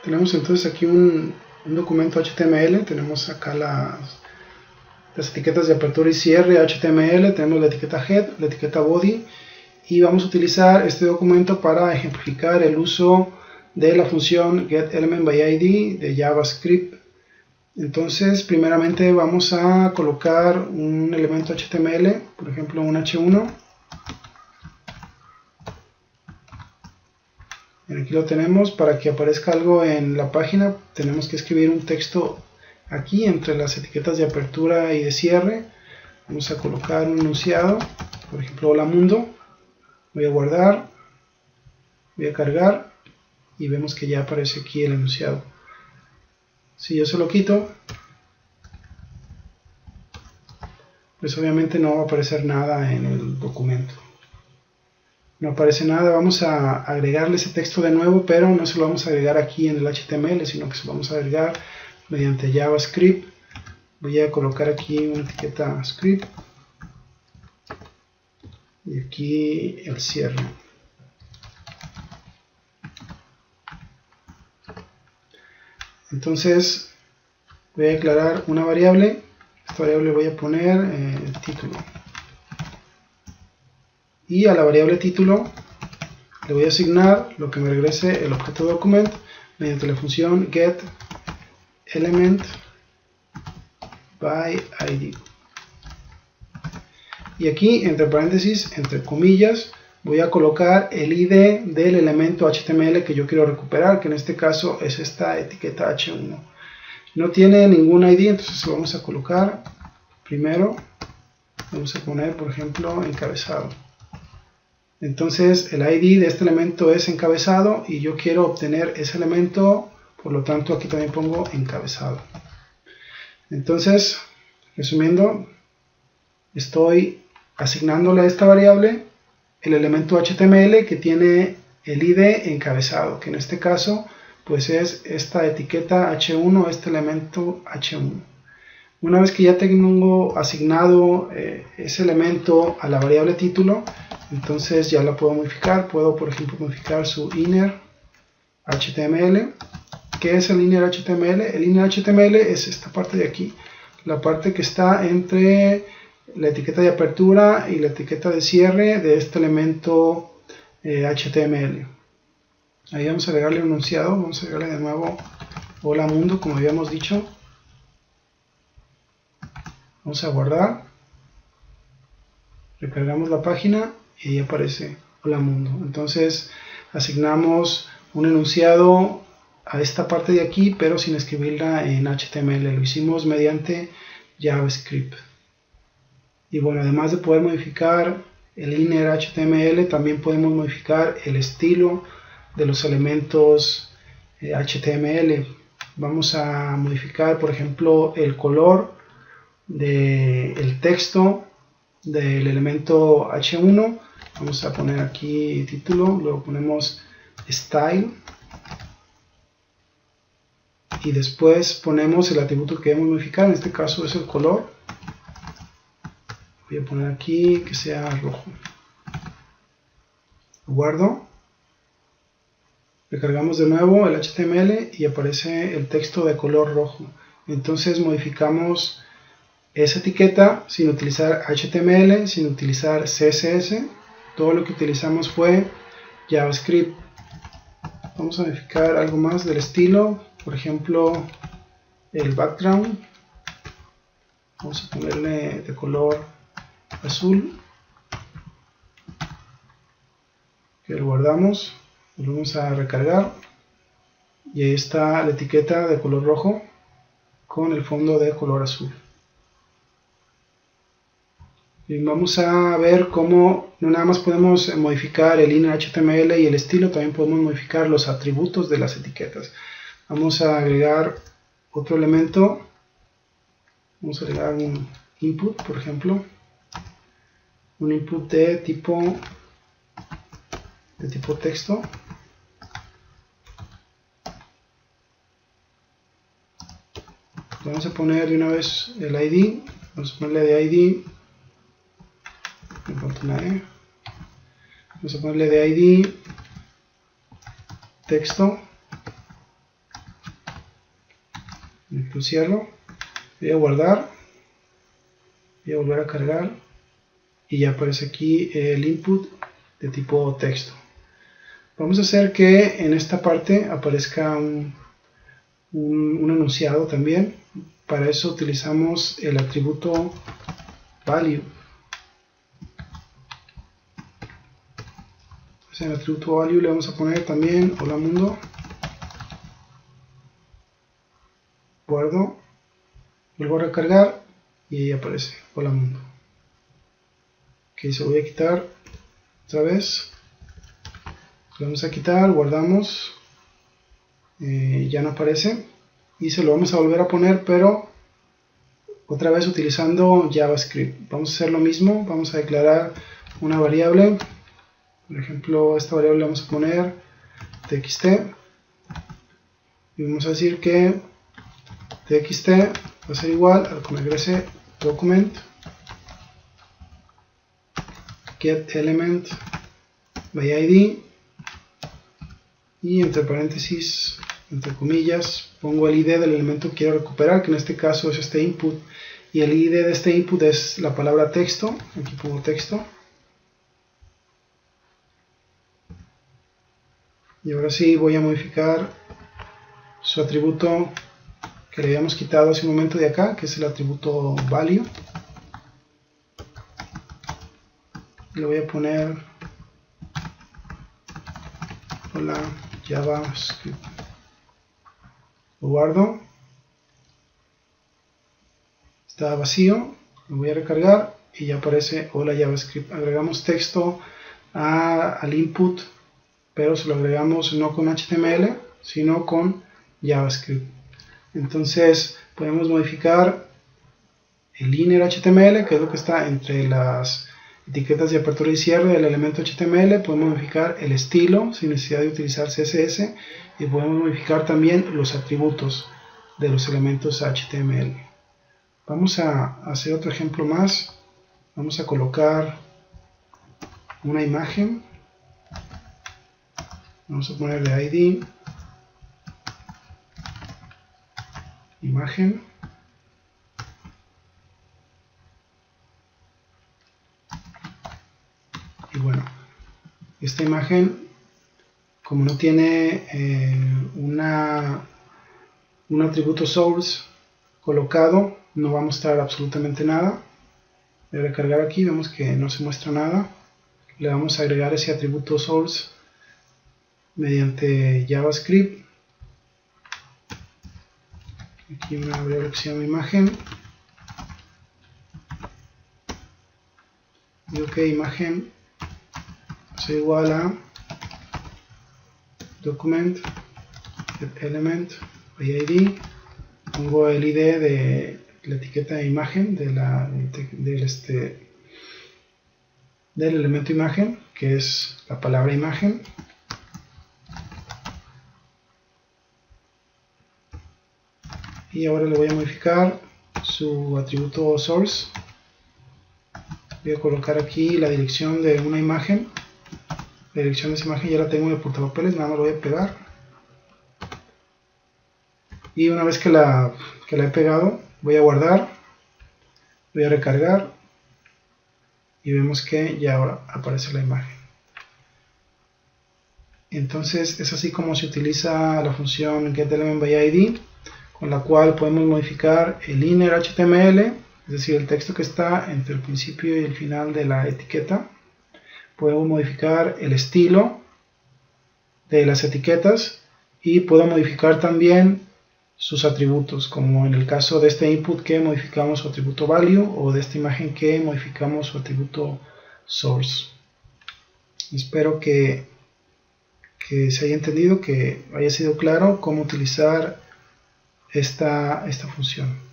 Tenemos entonces aquí un documento HTML, tenemos acá las etiquetas de apertura y cierre HTML, tenemos la etiqueta head, la etiqueta body, y vamos a utilizar este documento para ejemplificar el uso de la función getElementById de JavaScript. Entonces, primeramente vamos a colocar un elemento HTML, por ejemplo un H1. Aquí lo tenemos. Para que aparezca algo en la página tenemos que escribir un texto aquí entre las etiquetas de apertura y de cierre. Vamos a colocar un enunciado, por ejemplo hola mundo. Voy a guardar, voy a cargar y vemos que ya aparece aquí el enunciado. Si yo se lo quito, pues obviamente no va a aparecer nada en el documento. No aparece nada. Vamos a agregarle ese texto de nuevo, pero no se lo vamos a agregar aquí en el HTML, sino que se lo vamos a agregar mediante JavaScript. Voy a colocar aquí una etiqueta script y aquí el cierre. Entonces voy a declarar una variable. Esta variable voy a poner título. Y a la variable título le voy a asignar lo que me regrese el objeto document mediante la función getElementById. Y aquí, entre paréntesis, entre comillas, voy a colocar el ID del elemento HTML que yo quiero recuperar, que en este caso es esta etiqueta H1. No tiene ningún ID, entonces lo vamos a colocar primero. Vamos a poner, por ejemplo, encabezado. Entonces el ID de este elemento es encabezado y yo quiero obtener ese elemento, por lo tanto aquí también pongo encabezado. Entonces, resumiendo, estoy asignándole a esta variable el elemento HTML que tiene el ID encabezado, que en este caso pues es esta etiqueta H1, este elemento H1. Una vez que ya tengo asignado ese elemento a la variable título, entonces ya la puedo modificar. Puedo, por ejemplo, modificar su inner HTML. ¿Qué es el inner HTML? El inner HTML es esta parte de aquí, la parte que está entre la etiqueta de apertura y la etiqueta de cierre de este elemento HTML. Ahí vamos a agregarle un enunciado. Vamos a agregarle de nuevo hola mundo, como habíamos dicho. Vamos a guardar, recargamos la página y ahí aparece hola mundo. Entonces asignamos un enunciado a esta parte de aquí, pero sin escribirla en HTML. Lo hicimos mediante JavaScript. Y bueno, además de poder modificar el inner HTML, también podemos modificar el estilo de los elementos HTML. Vamos a modificar, por ejemplo, el color del texto del elemento H1. Vamos a poner aquí título, luego ponemos style y después ponemos el atributo que queremos modificar. En este caso es el color. Voy a poner aquí que sea rojo. Guardo. Recargamos de nuevo el HTML y aparece el texto de color rojo. Entonces modificamos esa etiqueta sin utilizar HTML, sin utilizar CSS. Todo lo que utilizamos fue JavaScript. Vamos a modificar algo más del estilo. Por ejemplo, el background. Vamos a ponerle de color azul. Que lo guardamos. Volvemos a recargar. Y ahí está la etiqueta de color rojo con el fondo de color azul. Y vamos a ver cómo no nada más podemos modificar el inner HTML y el estilo, también podemos modificar los atributos de las etiquetas. Vamos a agregar otro elemento. Vamos a agregar un input, por ejemplo. Un input de tipo texto. Vamos a poner de una vez el ID. Vamos a ponerle de ID. Vamos a ponerle de ID texto Lo cierro, voy a guardar, voy a volver a cargar y ya aparece aquí el input de tipo texto. Vamos a hacer que en esta parte aparezca un enunciado también. Para eso utilizamos el atributo value. En el atributo value le vamos a poner también hola mundo. Guardo, vuelvo a recargar y ahí aparece hola mundo. Ok, se lo voy a quitar otra vez. Lo vamos a quitar, guardamos, ya no aparece y se lo vamos a volver a poner, pero otra vez utilizando JavaScript. Vamos a hacer lo mismo, vamos a declarar una variable. Por ejemplo, esta variable le vamos a poner txt y vamos a decir que txt va a ser igual al que me regrese document get element by id y entre paréntesis, entre comillas, pongo el id del elemento que quiero recuperar, que en este caso es este input, y el id de este input es la palabra texto. Aquí pongo texto. Y ahora sí voy a modificar su atributo que le habíamos quitado hace un momento de acá, que es el atributo value. Le voy a poner hola JavaScript. Lo guardo. Está vacío. Lo voy a recargar y ya aparece hola JavaScript. Agregamos texto al input, pero se lo agregamos no con HTML, sino con JavaScript. Entonces podemos modificar el inner HTML, que es lo que está entre las etiquetas de apertura y cierre del elemento HTML. Podemos modificar el estilo sin necesidad de utilizar CSS y podemos modificar también los atributos de los elementos HTML. Vamos a hacer otro ejemplo más. Vamos a colocar una imagen. Vamos a ponerle ID, imagen, y bueno, esta imagen, como no tiene un atributo source colocado, no va a mostrar absolutamente nada. Voy a recargar aquí, vemos que no se muestra nada. Le vamos a agregar ese atributo source mediante JavaScript. Aquí una variable que se llama imagen. Digo que imagen es igual a document element by id. Pongo el id de la etiqueta de imagen del elemento imagen, que es la palabra imagen. Y ahora le voy a modificar su atributo source. Voy a colocar aquí la dirección de una imagen. La dirección de esa imagen ya la tengo en el portapapeles, nada más lo voy a pegar. Y una vez que la he pegado, voy a guardar, voy a recargar y vemos que ya ahora aparece la imagen. Entonces es así como se utiliza la función getElementById, con la cual podemos modificar el inner HTML, es decir, el texto que está entre el principio y el final de la etiqueta. Podemos modificar el estilo de las etiquetas y puedo modificar también sus atributos, como en el caso de este input que modificamos su atributo value, o de esta imagen que modificamos su atributo source. Espero que se haya entendido, que haya sido claro cómo utilizar esta función.